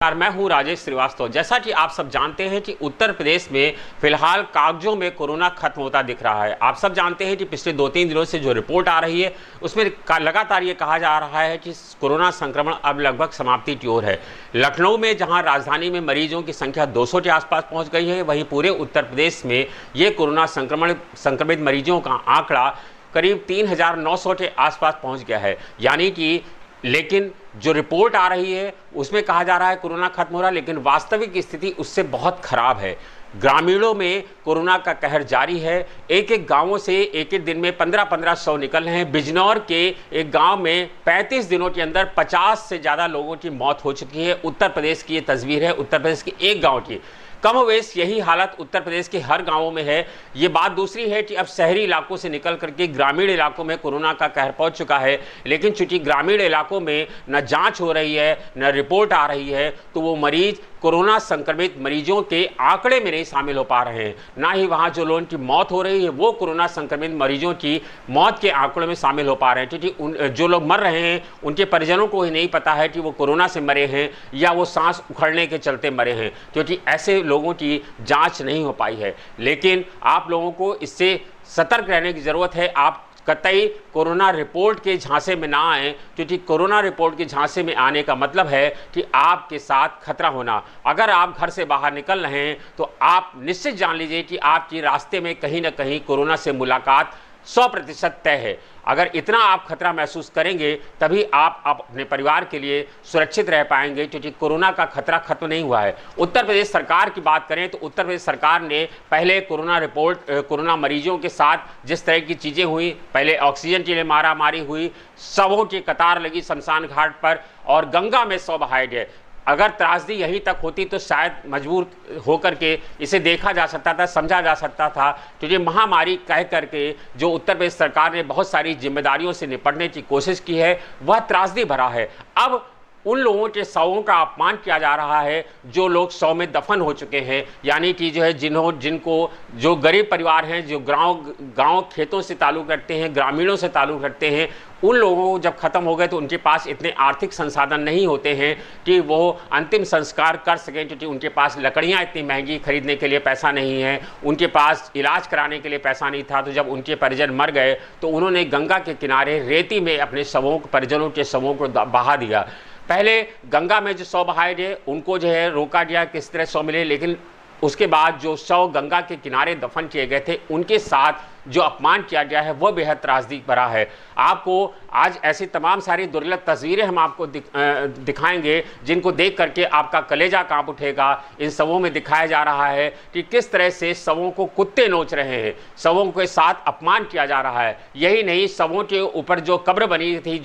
मैं हूं राजेश श्रीवास्तव। जैसा कि आप सब जानते हैं कि उत्तर प्रदेश में फिलहाल कागजों में कोरोना खत्म होता दिख रहा है। आप सब जानते हैं कि पिछले 2-3 दिनों से जो रिपोर्ट आ रही है उसमें लगातार ये कहा जा रहा है कि कोरोना संक्रमण अब लगभग समाप्ति की ओर है। लखनऊ में जहां राजधानी में मरीजों की संख्या 200 के आसपास पहुंच गई है, वहीं पूरे उत्तर प्रदेश में ये कोरोना संक्रमित मरीजों का आंकड़ा करीब 3,900 के आसपास पहुंच गया है। यानी कि लेकिन जो रिपोर्ट आ रही है उसमें कहा जा रहा है कोरोना खत्म हो रहा है, लेकिन वास्तविक स्थिति उससे बहुत खराब है। ग्रामीणों में कोरोना का कहर जारी है। एक एक गांवों से एक एक दिन में 15-15 शव निकल रहे हैं। बिजनौर के एक गांव में 35 दिनों के अंदर 50 से ज़्यादा लोगों की मौत हो चुकी है। उत्तर प्रदेश की ये तस्वीर है, उत्तर प्रदेश के एक गाँव की। कमोवेश यही हालत उत्तर प्रदेश के हर गांवों में है। ये बात दूसरी है कि अब शहरी इलाकों से निकल करके ग्रामीण इलाकों में कोरोना का कहर पहुंच चुका है, लेकिन चूंकि ग्रामीण इलाकों में न जांच हो रही है न रिपोर्ट आ रही है, तो वो मरीज कोरोना संक्रमित मरीजों के आंकड़े में नहीं शामिल हो पा रहे हैं। ना ही वहाँ जो लोगों की मौत हो रही है वो कोरोना संक्रमित मरीजों की मौत के आंकड़ों में शामिल हो पा रहे हैं, क्योंकि जो लोग मर रहे हैं उनके परिजनों को ही नहीं पता है कि वो कोरोना से मरे हैं या वो सांस उखड़ने के चलते मरे हैं, क्योंकि ऐसे लोगों की जांच नहीं हो पाई है। लेकिन आप लोगों को इससे सतर्क रहने की ज़रूरत है। आप कतई कोरोना रिपोर्ट के झांसे में ना आए, क्योंकि कोरोना रिपोर्ट के झांसे में आने का मतलब है कि आपके साथ खतरा होना। अगर आप घर से बाहर निकल रहे हैं तो आप निश्चित जान लीजिए कि आपकी रास्ते में कहीं ना कहीं कोरोना से मुलाकात 100% तय है। अगर इतना आप खतरा महसूस करेंगे तभी आप अपने परिवार के लिए सुरक्षित रह पाएंगे, क्योंकि कोरोना का खतरा खत्म नहीं हुआ है। उत्तर प्रदेश सरकार की बात करें तो उत्तर प्रदेश सरकार ने पहले कोरोना मरीजों के साथ जिस तरह की चीज़ें हुई, पहले ऑक्सीजन के लिए मारामारी हुई, शवों की कतार लगी शमशान घाट पर और गंगा में शव बहाए गए। अगर त्रासदी यहीं तक होती तो शायद मजबूर होकर के इसे देखा जा सकता था, समझा जा सकता था, क्योंकि महामारी कह करके जो उत्तर प्रदेश सरकार ने बहुत सारी जिम्मेदारियों से निपटने की कोशिश की है वह त्रासदी भरा है। अब उन लोगों के शवों का अपमान किया जा रहा है जो लोग शव में दफन हो चुके हैं, यानी कि जो है जिनको जो गरीब परिवार हैं, जो गांव खेतों से ताल्लुक़ रखते हैं, ग्रामीणों से ताल्लुक़ रखते हैं, उन लोगों को जब ख़त्म हो गए तो उनके पास इतने आर्थिक संसाधन नहीं होते हैं कि वो अंतिम संस्कार कर सकें, क्योंकि उनके पास लकड़ियाँ इतनी महंगी खरीदने के लिए पैसा नहीं है, उनके पास इलाज कराने के लिए पैसा नहीं था। तो जब उनके परिजन मर गए तो उन्होंने गंगा के किनारे रेती में अपने परिजनों के शवों को बहा दिया। पहले गंगा में जो शव बहाए गए उनको जो है रोका गया किस तरह शव मिले, लेकिन उसके बाद जो शव गंगा के किनारे दफन किए गए थे उनके साथ जो अपमान किया गया है वह बेहद त्रासदी भरा है। आपको आज ऐसी तमाम सारी दुर्लभ तस्वीरें हम आपको दिखाएंगे जिनको देख करके आपका कलेजा कांप उठेगा। इन शवों में दिखाया जा रहा है कि किस तरह से शवों को कुत्ते नोच रहे हैं, शवों के साथ अपमान किया जा रहा है। यही नहीं, शवों के ऊपर जो कब्र बनी थी,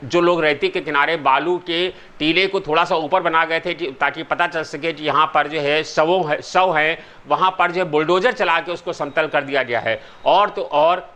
जो लोग रेती के किनारे बालू के टीले को थोड़ा सा ऊपर बना गए थे ताकि पता चल सके कि यहाँ पर जो है शव है, वहाँ पर जो है बुलडोजर चला के उसको समतल कर दिया गया है। और तो और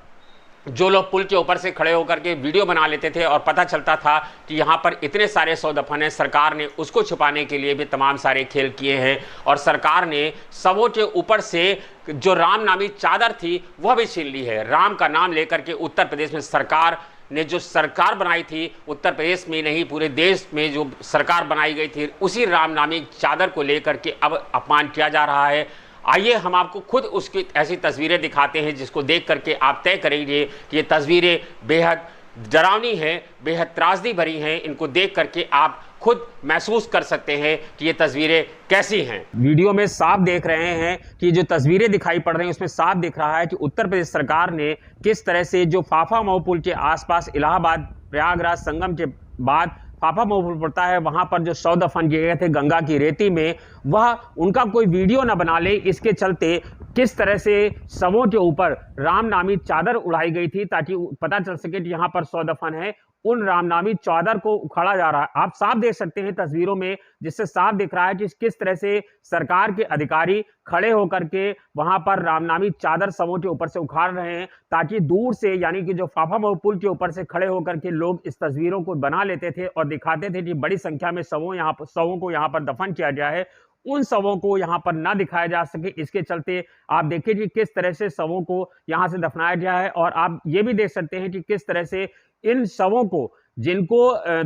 जो लोग पुल के ऊपर से खड़े होकर के वीडियो बना लेते थे और पता चलता था कि यहाँ पर इतने सारे शव दफन हैं, सरकार ने उसको छुपाने के लिए भी तमाम सारे खेल किए हैं और सरकार ने शवों के ऊपर से जो राम नामी चादर थी वह भी छीन ली है। राम का नाम लेकर के उत्तर प्रदेश में सरकार ने जो सरकार बनाई थी, उत्तर प्रदेश में नहीं पूरे देश में जो सरकार बनाई गई थी, उसी राम नामी चादर को लेकर के अब अपमान किया जा रहा है। आइए हम आपको खुद उसकी ऐसी तस्वीरें दिखाते हैं जिसको देख करके आप तय करेंगे कि ये तस्वीरें बेहद डरावनी हैं, बेहद त्रासदी भरी हैं। इनको देख करके आप खुद महसूस कर सकते हैं कि ये तस्वीरें कैसी हैं। वीडियो में साफ देख रहे हैं कि जो तस्वीरें दिखाई पड़ रही हैं उसमें साफ दिख रहा है कि उत्तर प्रदेश सरकार ने किस तरह से जो फाफा मऊ पुल के आसपास इलाहाबाद प्रयागराज संगम के बाद फाफा मऊ पुल पड़ता है, वहां पर जो शव दफन किए गए थे गंगा की रेती में, वह उनका कोई वीडियो न बना ले, इसके चलते किस तरह से शवों के ऊपर राम नामी चादर उड़ाई गई थी ताकि पता चल सके कि यहाँ पर शव दफन है। उन रामनामी चादर को उखाड़ा जा रहा है। आप साफ देख सकते हैं तस्वीरों में, जिससे साफ दिख रहा है कि किस तरह से सरकार के अधिकारी खड़े होकर के वहां पर रामनामी चादर शवों के ऊपर से उखाड़ रहे हैं, ताकि दूर से यानी कि जो फाफा मऊ पुल के ऊपर से खड़े होकर के लोग इस तस्वीरों को बना लेते थे और दिखाते थे कि बड़ी संख्या में शवों को यहाँ पर दफन किया गया है। उन शवों को यहाँ पर ना दिखाया जा सके, इसके चलते आप देखिए कि किस तरह से शवों को यहाँ से दफनाया गया है। और आप ये भी देख सकते हैं कि किस तरह से इन शवों को जिनको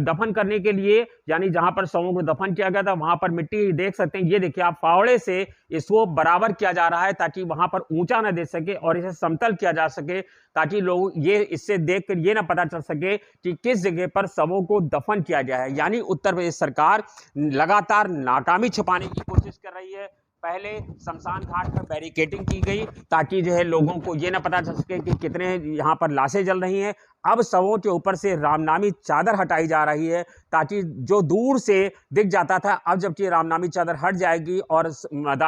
दफन करने के लिए, यानी जहां पर शवों को दफन किया गया था वहां पर मिट्टी देख सकते हैं। ये देखिए आप, फावड़े से इसको बराबर किया जा रहा है ताकि वहां पर ऊंचा ना दे सके और इसे समतल किया जा सके, ताकि लोग ये इससे देखकर ये ना पता चल सके कि किस जगह पर शवों को दफन किया गया है। यानी उत्तर प्रदेश सरकार लगातार नाकामी छुपाने की कोशिश कर रही है। पहले शमशान घाट पर बैरिकेडिंग की गई ताकि जो है लोगों को ये ना पता चल सके कि कितने यहाँ पर लाशें जल रही हैं। अब शवों के ऊपर से रामनामी चादर हटाई जा रही है ताकि जो दूर से दिख जाता था, अब जबकि रामनामी चादर हट जाएगी और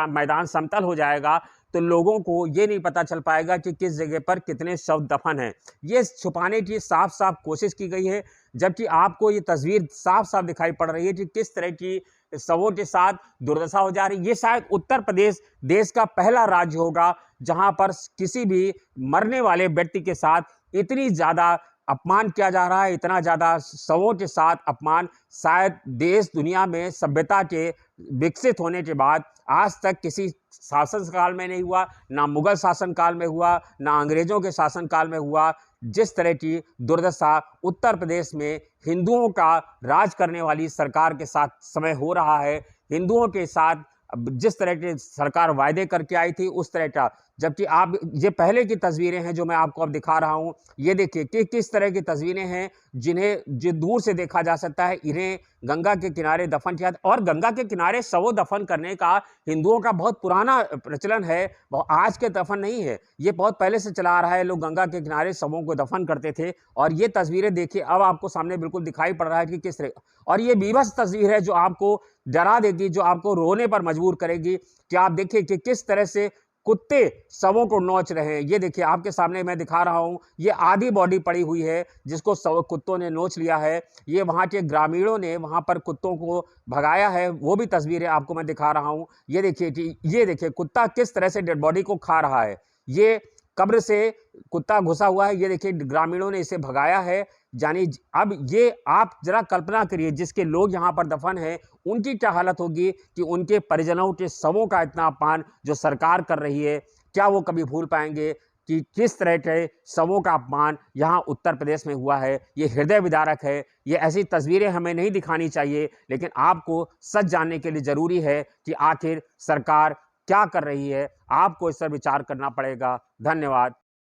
मैदान समतल हो जाएगा तो लोगों को ये नहीं पता चल पाएगा कि किस जगह पर कितने शव दफन हैं। ये छुपाने की साफ साफ कोशिश की गई है, जबकि आपको ये तस्वीर साफ साफ दिखाई पड़ रही है कि किस तरह की शवों के साथ दुर्दशा हो जा रही है। ये शायद उत्तर प्रदेश देश का पहला राज्य होगा जहां पर किसी भी मरने वाले व्यक्ति के साथ इतनी ज्यादा अपमान किया जा रहा है, इतना ज्यादा शवों के साथ अपमान शायद देश दुनिया में सभ्यता के विकसित होने के बाद आज तक किसी शासन काल में नहीं हुआ, ना मुगल शासन काल में हुआ, ना अंग्रेजों के शासन काल में हुआ। जिस तरह की दुर्दशा उत्तर प्रदेश में हिंदुओं का राज करने वाली सरकार के साथ समय हो रहा है, हिंदुओं के साथ जिस तरह की सरकार वायदे करके आई थी उस तरह का, जबकि आप ये पहले की तस्वीरें हैं जो मैं आपको अब दिखा रहा हूं, ये देखिए कि किस तरह की तस्वीरें हैं जिन्हें जो दूर से देखा जा सकता है। इन्हें गंगा के किनारे दफन किया, और गंगा के किनारे शव दफन करने का हिंदुओं का बहुत पुराना प्रचलन है, वो आज के दफन नहीं है, ये बहुत पहले से चला आ रहा है। लोग गंगा के किनारे शवों को दफन करते थे और ये तस्वीरें देखिए अब आपको सामने बिल्कुल दिखाई पड़ रहा है कि किस तरह, और ये बीभत्स तस्वीर है जो आपको डरा देगी, जो आपको रोने पर मजबूर करेगी कि आप देखिए कि किस तरह से कुत्ते शवों को नोच रहे हैं। ये देखिए आपके सामने मैं दिखा रहा हूं, ये आधी बॉडी पड़ी हुई है जिसको कुत्तों ने नोच लिया है। ये वहां के ग्रामीणों ने वहां पर कुत्तों को भगाया है, वो भी तस्वीरें आपको मैं दिखा रहा हूं। ये देखिए कि ये देखिए कुत्ता किस तरह से डेड बॉडी को खा रहा है, ये कब्र से कुत्ता घुसा हुआ है। ये देखिए ग्रामीणों ने इसे भगाया है। यानी अब ये आप जरा कल्पना करिए, जिसके लोग यहाँ पर दफन हैं उनकी क्या हालत होगी कि उनके परिजनों के शवों का इतना अपमान जो सरकार कर रही है, क्या वो कभी भूल पाएंगे कि किस तरह के शवों का अपमान यहाँ उत्तर प्रदेश में हुआ है। ये हृदय विदारक है। ये ऐसी तस्वीरें हमें नहीं दिखानी चाहिए, लेकिन आपको सच जानने के लिए जरूरी है कि आखिर सरकार क्या कर रही है। आपको इस पर विचार करना पड़ेगा। धन्यवाद।